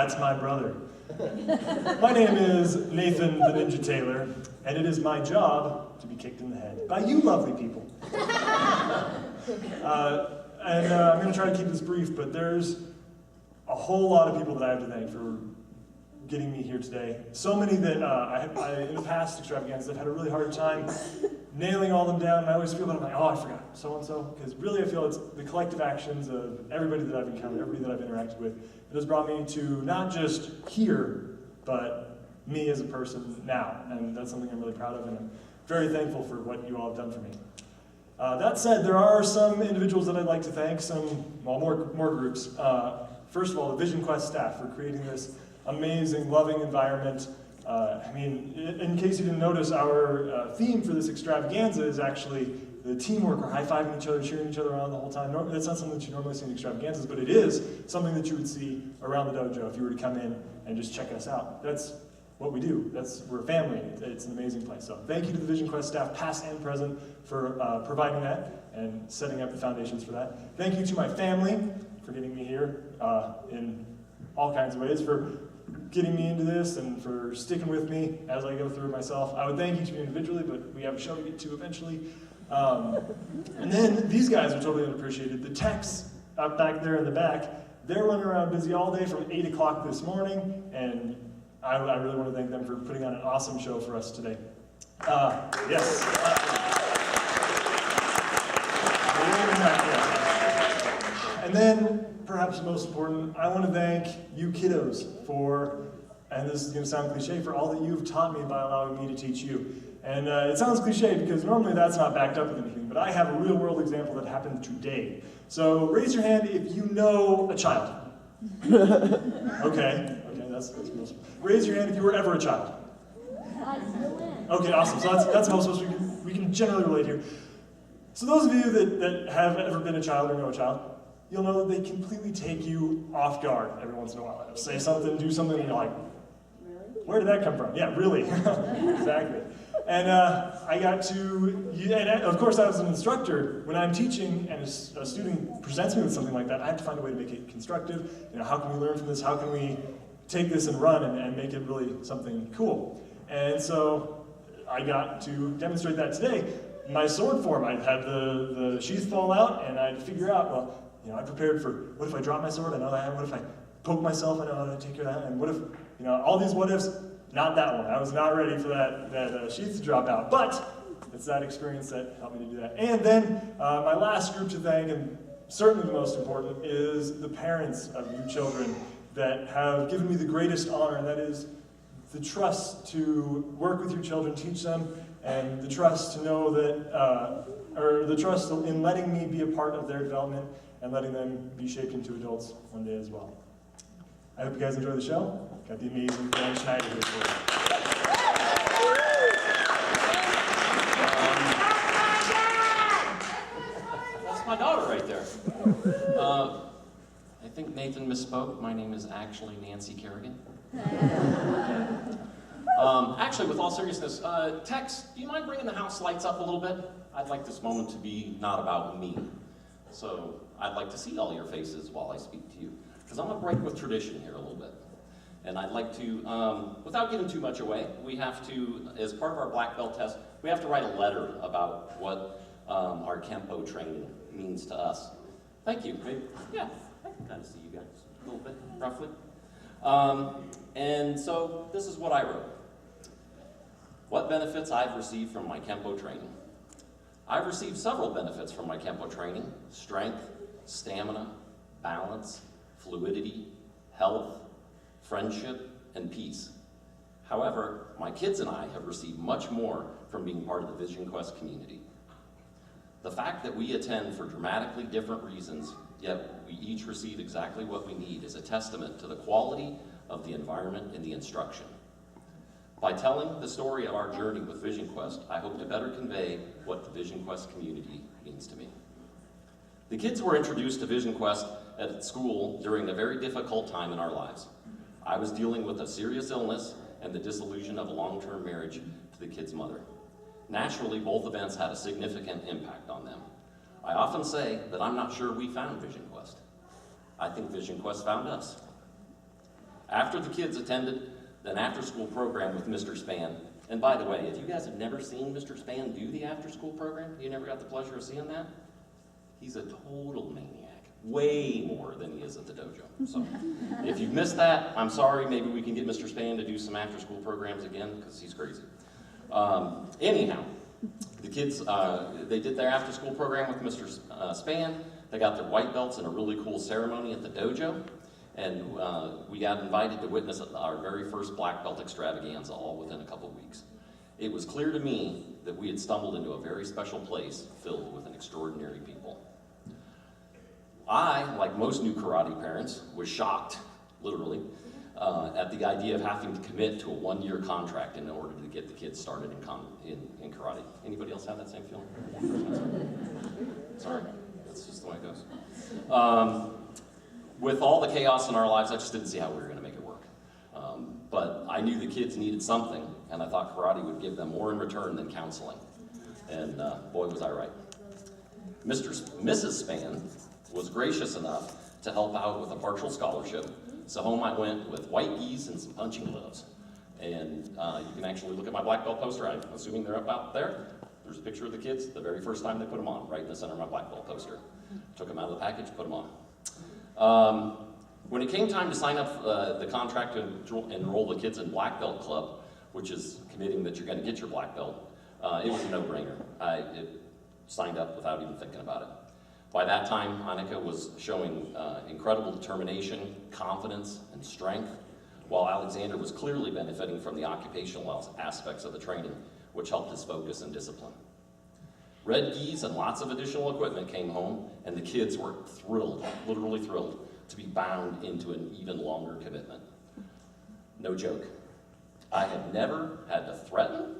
that's my brother. My name is Nathan the Ninja Taylor, and it is my job to be kicked in the head by you lovely people. I'm going to try to keep this brief, but there's a whole lot of people that I have to thank for getting me here today. So many that in the past extravaganzas, I've had a really hard time nailing all them down, and I always feel that I'm like, oh, I forgot so-and-so, because really I feel it's the collective actions of everybody that I've encountered, everybody that I've interacted with, that has brought me to not just here, but me as a person now, and that's something I'm really proud of, and I'm very thankful for what you all have done for me. That said, there are some individuals that I'd like to thank, more groups. First of all, the Vision Quest staff for creating this amazing, loving environment. In case you didn't notice, our theme for this extravaganza is actually the teamwork. We're high-fiving each other, cheering each other on the whole time. That's not something that you normally see in extravaganzas, but it is something that you would see around the dojo if you were to come in and just check us out. That's what we do. We're a family. It's an amazing place. So thank you to the Vision Quest staff, past and present, for providing that and setting up the foundations for that. Thank you to my family for getting me here in all kinds of ways, for getting me into this and for sticking with me as I go through myself. I would thank each of you individually, but we have a show to get to eventually. And then these guys are totally unappreciated. The techs up back there in the back, they're running around busy all day from 8 o'clock this morning, and I really want to thank them for putting on an awesome show for us today. Yes. And then, perhaps most important, I want to thank you kiddos for, and this is going to sound cliche, for all that you've taught me by allowing me to teach you. And it sounds cliche because normally that's not backed up with anything, but I have a real world example that happened today. So raise your hand if you know a child. Okay, that's most. Raise your hand if you were ever a child. Okay, awesome. So that's most of us. We can generally relate here. So those of you that have ever been a child or know a child, you'll know that they completely take you off guard every once in a while. They'll say something, do something, and you're like, where did that come from? Yeah, really. Exactly. And I got to, and of course, as an instructor, when I'm teaching and a student presents me with something like that, I have to find a way to make it constructive. How can we learn from this? How can we take this and run and make it really something cool? And so I got to demonstrate that today. My sword form, I had the sheath fall out, and I had to figure out, well, I prepared for, what if I drop my sword? I know that. What if I poke myself? I know how to take care of that. And what if, all these what ifs? Not that one. I was not ready for that sheath to drop out. But it's that experience that helped me to do that. And then my last group to thank, and certainly the most important, is the parents of you children that have given me the greatest honor, and that is the trust to work with your children, teach them, and the trust to know that, or the trust in letting me be a part of their development and letting them be shaped into adults one day as well. I hope you guys enjoy the show. Got the amazing Dan Schneider here for you. That's my daughter right there. I think Nathan misspoke. My name is actually Nancy Kerrigan. Actually, with all seriousness, Tex, do you mind bringing the house lights up a little bit? I'd like this moment to be not about me. So I'd like to see all your faces while I speak to you, because I'm going to break with tradition here a little bit. And I'd like to, without giving too much away, we have to, as part of our black belt test, we have to write a letter about what our Kempo training means to us. Thank you. Yeah, I can kind of see you guys a little bit, roughly. And so this is what I wrote. What benefits I've received from my Kempo training. I've received several benefits from my Kempo training: strength, stamina, balance, fluidity, health, friendship, and peace. However, my kids and I have received much more from being part of the Vision Quest community. The fact that we attend for dramatically different reasons, yet we each receive exactly what we need, is a testament to the quality of the environment and the instruction. By telling the story of our journey with Vision Quest, I hope to better convey what the Vision Quest community means to me. The kids were introduced to Vision Quest at school during a very difficult time in our lives. I was dealing with a serious illness and the dissolution of a long-term marriage to the kid's mother. Naturally, both events had a significant impact on them. I often say that I'm not sure we found Vision Quest. I think Vision Quest found us. After the kids attended an after-school program with Mr. Span, and by the way, if you guys have never seen Mr. Span do the after-school program, you never got the pleasure of seeing that, he's a total maniac, way more than he is at the dojo. So if you've missed that, I'm sorry. Maybe we can get Mr. Span to do some after-school programs again, because he's crazy. Anyhow, the kids, they did their after-school program with Mr. Span. They got their white belts in a really cool ceremony at the dojo, and we got invited to witness our very first black belt extravaganza all within a couple weeks. It was clear to me that we had stumbled into a very special place filled with an extraordinary people. I, like most new karate parents, was shocked, literally, at the idea of having to commit to a one-year contract in order to get the kids started in karate. Anybody else have that same feeling? Sorry, that's just the way it goes. With all the chaos in our lives, I just didn't see how we were going to make it work. But I knew the kids needed something, and I thought karate would give them more in return than counseling. And boy, was I right. Mrs. Span was gracious enough to help out with a partial scholarship. So home I went with white geese and some punching gloves. And you can actually look at my black belt poster. I'm assuming they're up out there. There's a picture of the kids the very first time they put them on, right in the center of my black belt poster. Took them out of the package, put them on. When it came time to sign up the contract to enroll the kids in Black Belt Club, which is committing that you're going to get your black belt, it was a no-brainer. I signed up without even thinking about it. By that time, Annika was showing incredible determination, confidence, and strength, while Alexander was clearly benefiting from the occupational aspects of the training, which helped his focus and discipline. Red geese and lots of additional equipment came home, and the kids were thrilled, literally thrilled, to be bound into an even longer commitment. No joke. I have never had to threaten,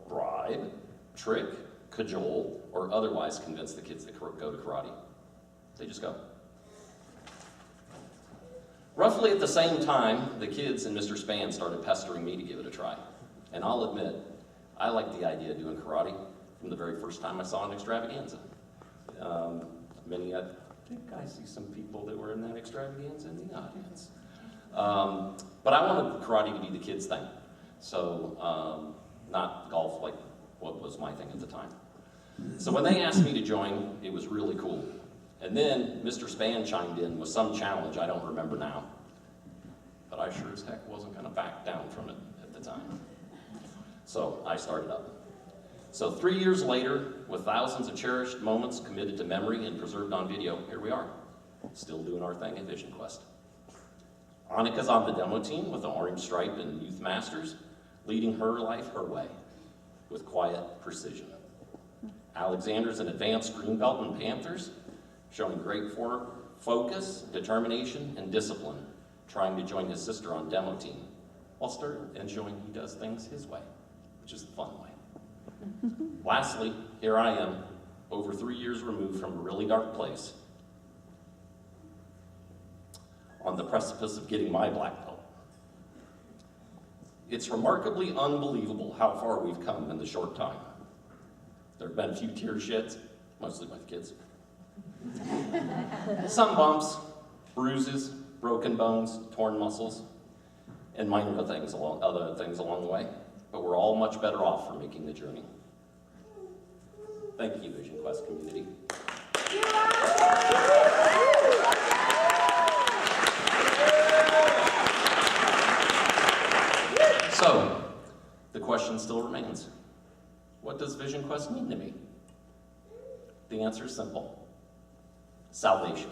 bribe, trick, cajole, or otherwise convince the kids to go to karate. They just go. Roughly at the same time, the kids and Mr. Span started pestering me to give it a try. And I'll admit, I liked the idea of doing karate from the very first time I saw an extravaganza. I think I see some people that were in that extravaganza in the audience. But I wanted karate to be the kids' thing. So, not golf like what was my thing at the time. So when they asked me to join, it was really cool. And then Mr. Span chimed in with some challenge I don't remember now. But I sure as heck wasn't going to back down from it at the time. So I started up. So 3 years later, with thousands of cherished moments committed to memory and preserved on video, here we are, still doing our thing at Vision Quest. Annika's on the demo team with the Orange Stripe and Youth Masters, leading her life her way with quiet precision. Alexander's an advanced green belt in Panthers, showing great focus, determination, and discipline, trying to join his sister on demo team, while still enjoying he does things his way, which is the fun way. Lastly, here I am, over 3 years removed from a really dark place, on the precipice of getting my black belt. It's remarkably unbelievable how far we've come in the short time. There have been a few tear sheds, mostly by the kids. Some bumps, bruises, broken bones, torn muscles, and minor other things along the way. But we're all much better off for making the journey. Thank you, Vision Quest community. So, the question still remains. What does Vision Quest mean to me? The answer is simple. Salvation.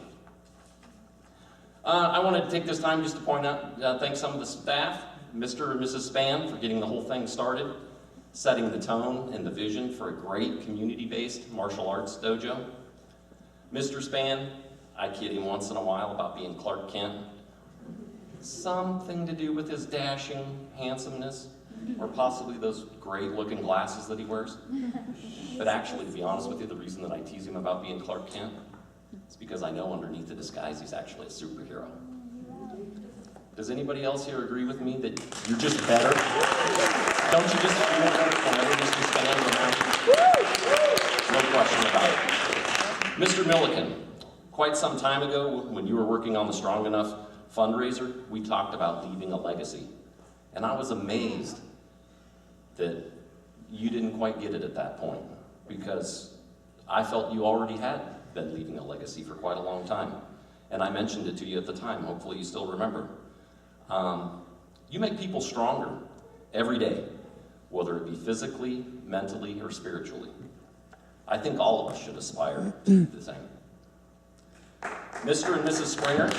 I wanted to take this time just to point out, thank some of the staff, Mr. and Mrs. Span, for getting the whole thing started, setting the tone and the vision for a great community-based martial arts dojo. Mr. Span, I kid him once in a while about being Clark Kent. Something to do with his dashing handsomeness, or possibly those great-looking glasses that he wears. But actually, to be honest with you, the reason that I tease him about being Clark Kent is because I know underneath the disguise he's actually a superhero. Does anybody else here agree with me that you're just better? Don't you just feel better whenever Mr. Span's around? No question about it. Mr. Milliken, quite some time ago, when you were working on the Strong Enough fundraiser, we talked about leaving a legacy. And I was amazed that you didn't quite get it at that point, because I felt you already had been leaving a legacy for quite a long time. And I mentioned it to you at the time, hopefully you still remember. You make people stronger every day, whether it be physically, mentally, or spiritually. I think all of us should aspire to do the same. Mr. and Mrs. Springer,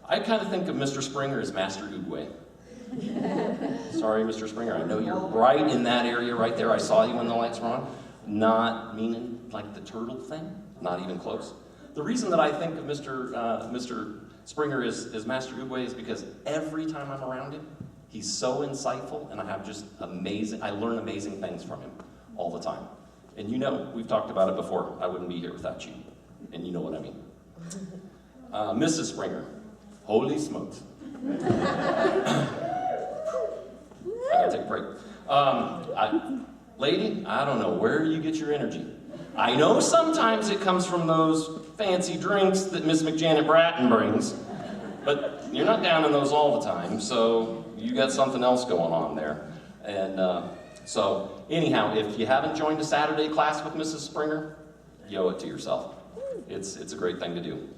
I kind of think of Mr. Springer as Master Oogway. Sorry, Mr. Springer, I know you're right in that area right there. I saw you when the lights were on. Not meaning like the turtle thing, not even close. The reason that I think of Mr. Springer as Master Oogway is because every time I'm around him, he's so insightful, and I learn amazing things from him all the time. And you know, we've talked about it before, I wouldn't be here without you. And you know what I mean. Mrs. Springer, holy smokes. I gotta take a break. Lady, I don't know where you get your energy. I know sometimes it comes from those fancy drinks that Miss McJanet Bratton brings, but you're not down in those all the time, so you got something else going on there. And so anyhow, if you haven't joined a Saturday class with Mrs. Springer, you owe it to yourself. It's a great thing to do.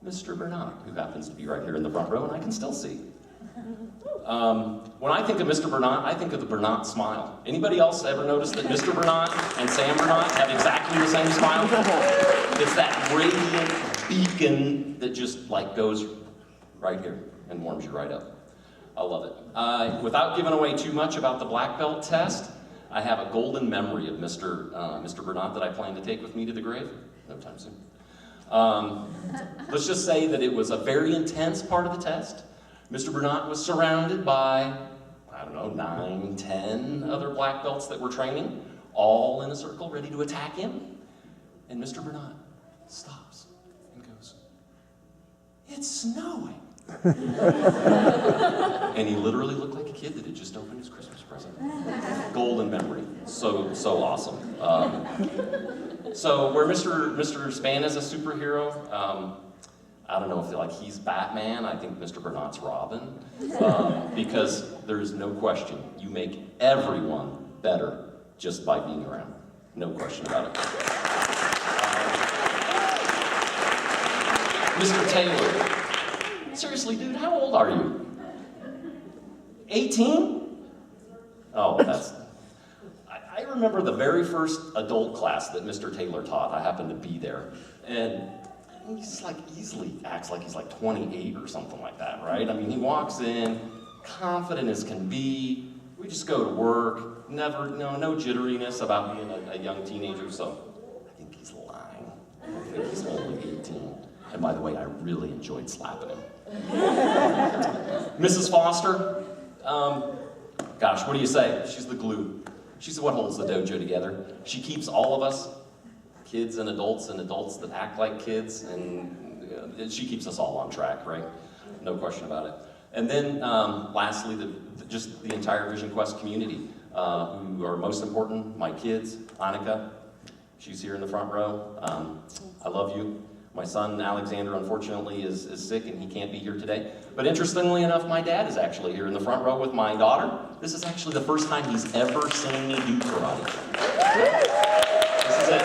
Mr. Bernat, who happens to be right here in the front row, and I can still see. When I think of Mr. Bernat, I think of the Bernat smile. Anybody else ever notice that Mr. Bernat and Sam Bernat have exactly the same smile? It's that radiant beacon that just like goes right here and warms you right up. I love it. Without giving away too much about the black belt test, I have a golden memory of Mr. Bernat that I plan to take with me to the grave. No time soon. Let's just say that it was a very intense part of the test. Mr. Bernat was surrounded by, I don't know, 9, 10 other black belts that were training, all in a circle ready to attack him. And Mr. Bernat stops and goes, "It's snowing." And he literally looked like a kid that had just opened his Christmas present. Golden memory. So awesome. So where Mr. Span is a superhero, I don't know if he's Batman. I think Mr. Bernat's Robin. Because there's no question, you make everyone better just by being around. No question about it. Mr. Taylor. Seriously, dude, how old are you? 18? Oh, I remember the very first adult class that Mr. Taylor taught. I happened to be there. And he's like easily acts like he's like 28 or something like that, right? I mean, he walks in, confident as can be. We just go to work. No jitteriness about being a young teenager. So I think he's lying. I think he's only 18. And by the way, I really enjoyed slapping him. Mrs. Foster, gosh, what do you say? She's the glue. She's what holds the dojo together. She keeps all of us, kids and adults that act like kids, and she keeps us all on track, right? No question about it. And then, lastly, just the entire Vision Quest community, who are most important, my kids, Annika, she's here in the front row. I love you. My son, Alexander, unfortunately, is sick and he can't be here today. But interestingly enough, my dad is actually here in the front row with my daughter. This is actually the first time he's ever seen me do karate. This is it.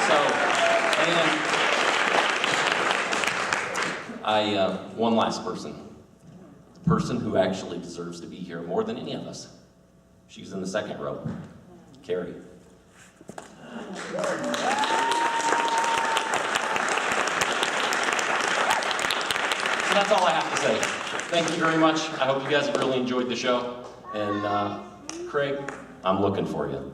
So, one last person. The person who actually deserves to be here more than any of us. She's in the second row. Carrie. So that's all I have to say. Thank you very much. I hope you guys have really enjoyed the show. And Craig, I'm looking for you.